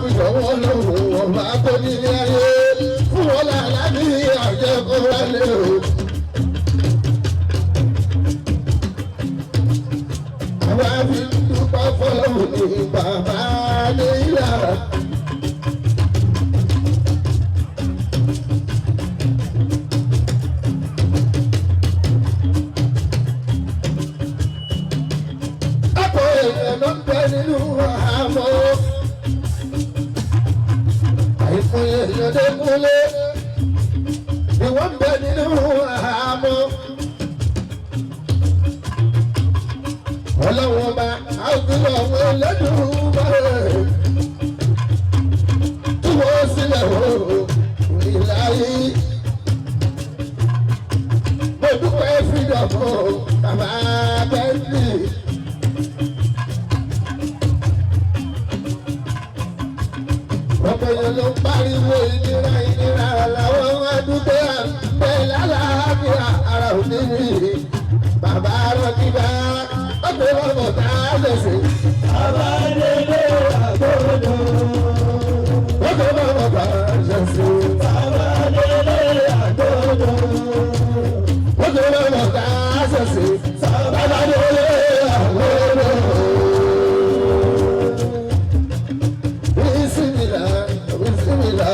ìṣọwọ́ lọ́wọ́ ọba tó nílé ayé fún wọn láàlábí àjẹkọ́ wálé o. àwa fi dúpẹ́ fọlọ́wọ́ ní bàbá nílà. ọ̀pọ̀ èèyàn ló ń bẹ nínú àmọ́ àìfún èèyàn dẹ́kunlé ni wọ́n ń bẹ nínú àmọ́. ọlọ́wọ́n bá àgbélé àwọn ẹlẹ́dùn bẹ́ẹ̀ tí wọ́n sílẹ̀ o ìlàyé. mo dúpẹ́ fídọ̀mù bàbá bẹ́ẹ̀lì. ọ̀pọ̀ èèyàn ló ń pariwo ìnira ìnira làwọn àdúgbò àgbẹ̀ lálàáfíà ara òní rí bàbá rọ́kìbá ọ̀pẹ̀ ọmọ tá a lè ṣe. bàbá délé àgbọ̀dọ̀. ọ̀pẹ̀ ọmọ tá a lè ṣe. bàbá délé àgbọ̀dọ̀. ọ̀pẹ̀ ọmọ tá a lè ṣe. bàbá délé àgbọ̀dọ̀. bisimilá bisimilá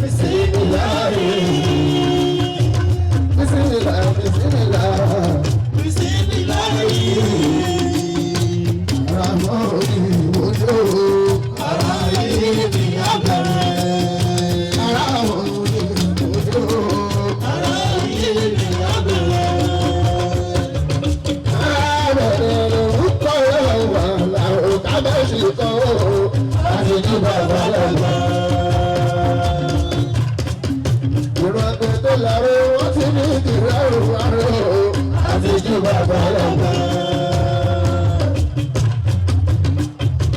bisimilá bisimilá bisimilá.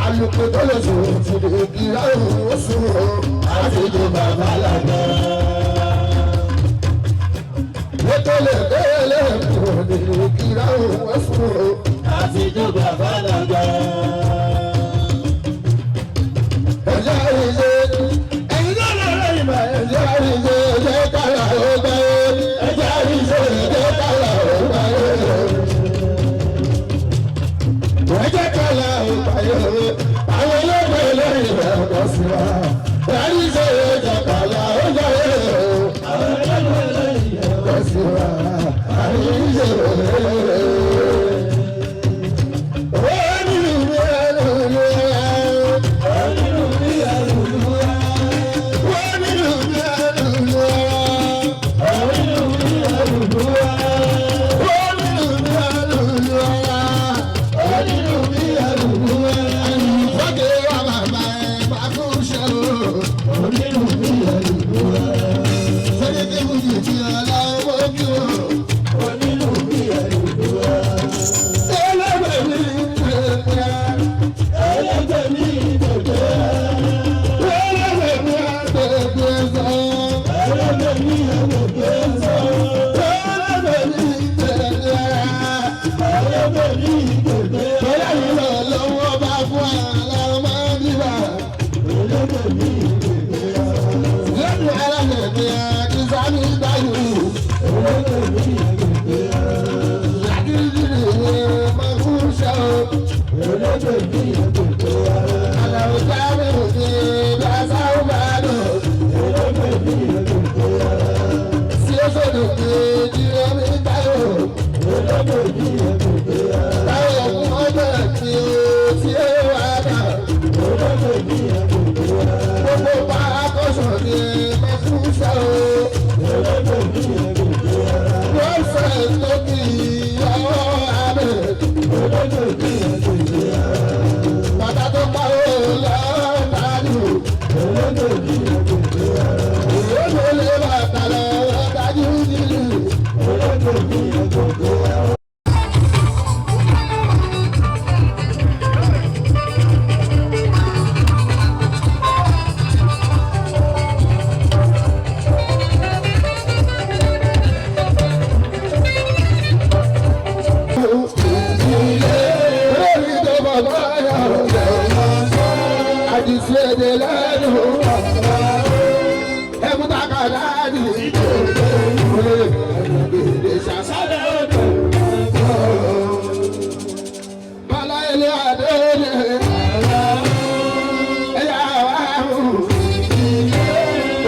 alùpùpù tó lè sùn ti lè kí láwùjọ oṣù àtijọ́ bàbá làgbà. lẹ́tọ̀ lè bẹ́ẹ̀ lẹ́kùn lè kí láwùjọ oṣù àtijọ́ bàbá làgbà. ẹ̀jẹ̀ àríṣe ẹ̀yin náà lọ́rọ̀ ìmọ̀ ẹ̀jẹ̀ àríṣe ẹ̀jẹ̀ kàrà ó gbáyé ẹ̀jẹ̀ àríṣe ẹ̀jẹ̀ kàrà ó gbáyé. ẹ̀jẹ̀ kàrà ó gbáyé àwọn olóògbé lórí rẹ̀ ọ̀dọ́ sí wa. ẹ̀rí ṣe ẹ̀jẹ̀ kàrà ó gbáyé àwọn olóògbé lórí rẹ̀ ọ̀dọ́ sí wa. ẹ̀rí ṣe ẹ̀jẹ̀ èdè lẹ́nu ẹ̀mú takàdá di olóyè èdè ṣàṣàlẹ̀ odò bọ́lá ilé àdéhùn ẹ̀yà wà hù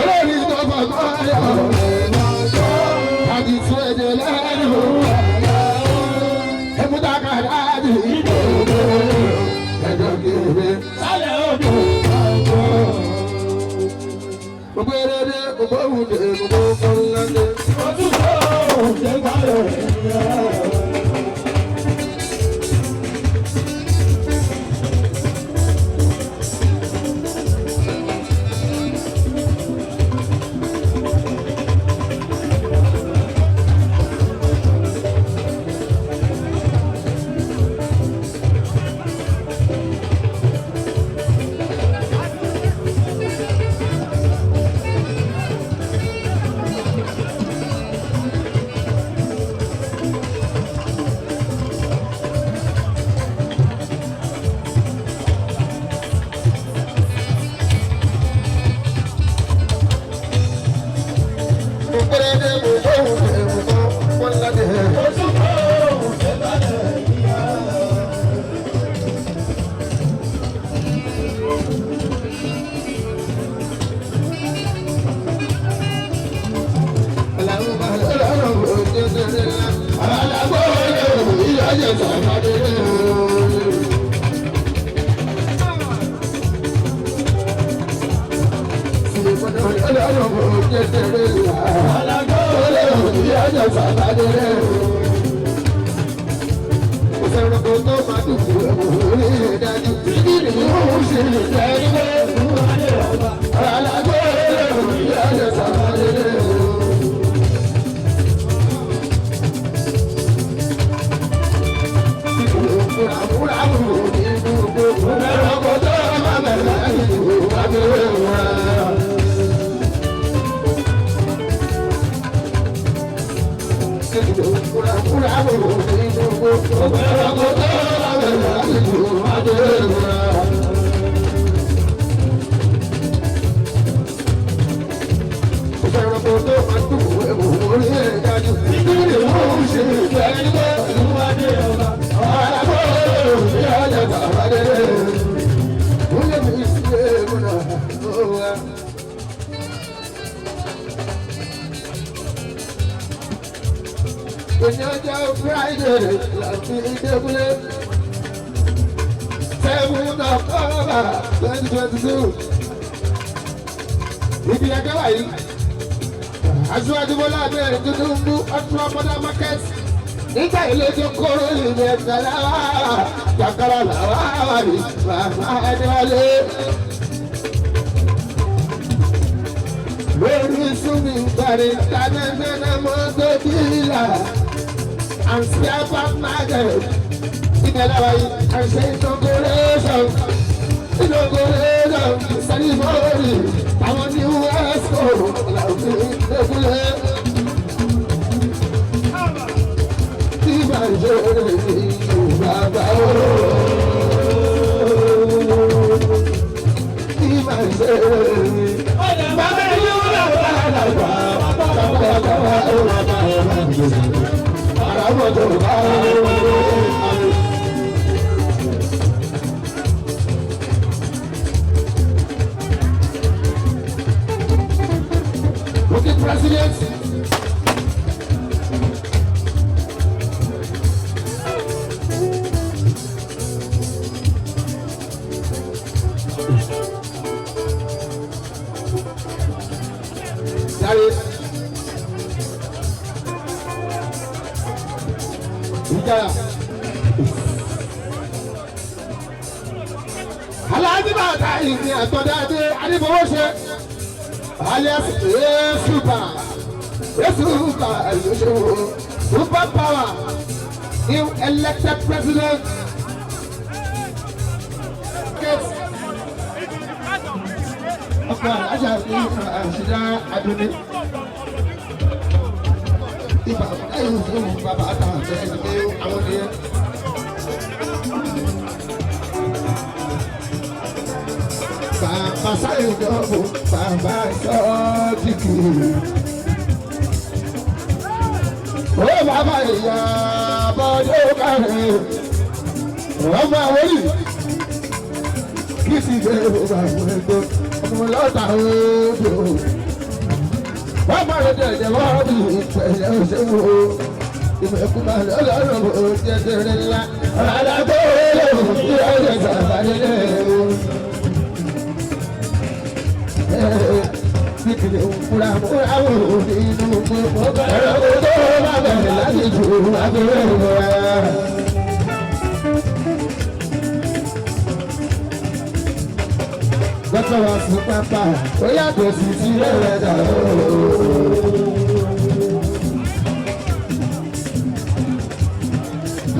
olórí tó fọgbọ́n yọ àti tún èdè lẹ́nu ẹ̀mú takàdá di ẹ̀jọ̀ kéré sálẹ̀ odò. Gbogbo eré gbogbo òwúdè gbogbo kọ́ńládé. Ojú tó ṣe gbàlẹ̀ rẹ̀. Friday, 7th October 2022. Ibi ẹgbẹ́ wà yìí, Aṣíwájú Bọ́lá Ahmed Tinubu Ultra Modern Market. Nígbà ilé tó kóró ìlú ẹ̀ka láwá, jàkàrà làwá wà ní bàbá Adéwálé. Lórí Súnmi ìgbàre, Tàdéńdéńdé mọ́tò bílà. And spare part market. In the way, I say inauguration, ceremony. I want you to ask for Okay, President. Aláàbí bàtà ìrìn àtọ̀dáde Adébọ̀wọ́ṣe alias super power new elected president. Ọkọ alájà ní àṣìdá Adúní. Ibà ẹ̀yìn fún bàbá àtàwọn ẹ̀jẹ̀ ní àwọn ènìyàn. Masai Dobo, Baba Sotiki. Oh, Baba, yeah, Bodo Kare. Ọmọ àwòrì kí sì gbé ọba àwòrẹ́gbẹ́ ọmọ lọ́ta ojú wọ́n bá lè jẹ̀jẹ̀ wọ́n bí ìpẹ̀lẹ̀ òṣèlú ìmẹ̀kúmà lọ́lọ́rọ̀ òjẹ̀dẹ̀rẹ̀ ńlá ọ̀làdà tó lè fi ọ̀jẹ̀ sàbàlẹ̀ kíkìlì òkúra múra wò nínú gbogbo ẹ̀rọ tó bá bẹ̀rẹ̀ láti jù abẹ́rẹ́ ìrora. Lọ́tọ̀ wá fún pápá, ó yàtọ̀ sí ti rẹ̀ dà ó.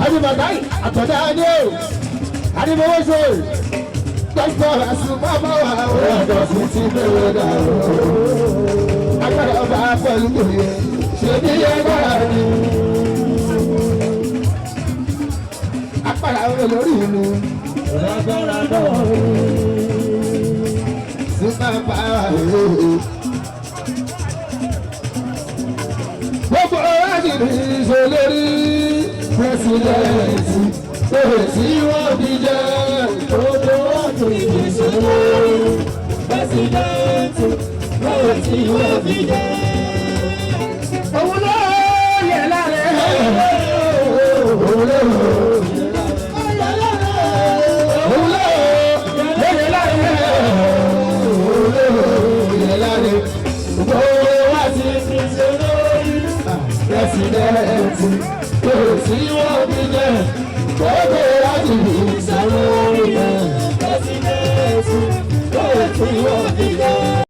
Adibàtáì àtọ̀dá adé o, adibowóso, lọ́tọ̀ wá fún pápá wà ó yàtọ̀ sí ti rẹ̀ dà ó. Agbára ọba pẹ̀lú òye, ṣe bí ẹgbàá ni. Agbára olórí ìlú, agbára náà. Gbogbo ọ̀rẹ́dì ní ìṣòlérí pẹ́sidẹ̀ntì lórí tí wọ́n fi jẹ́ gbogbo ọ̀rẹ́dì ní ìṣòlérí pẹ́sidẹ̀ntì lórí tí wọ́n fi jẹ́. Òun ló yẹ lára òun ló Presidente, sí wọ́n bí jẹ́, gbogbo láti bí ìṣòro rẹ̀. Presidente, sí wọ́n bí jẹ́.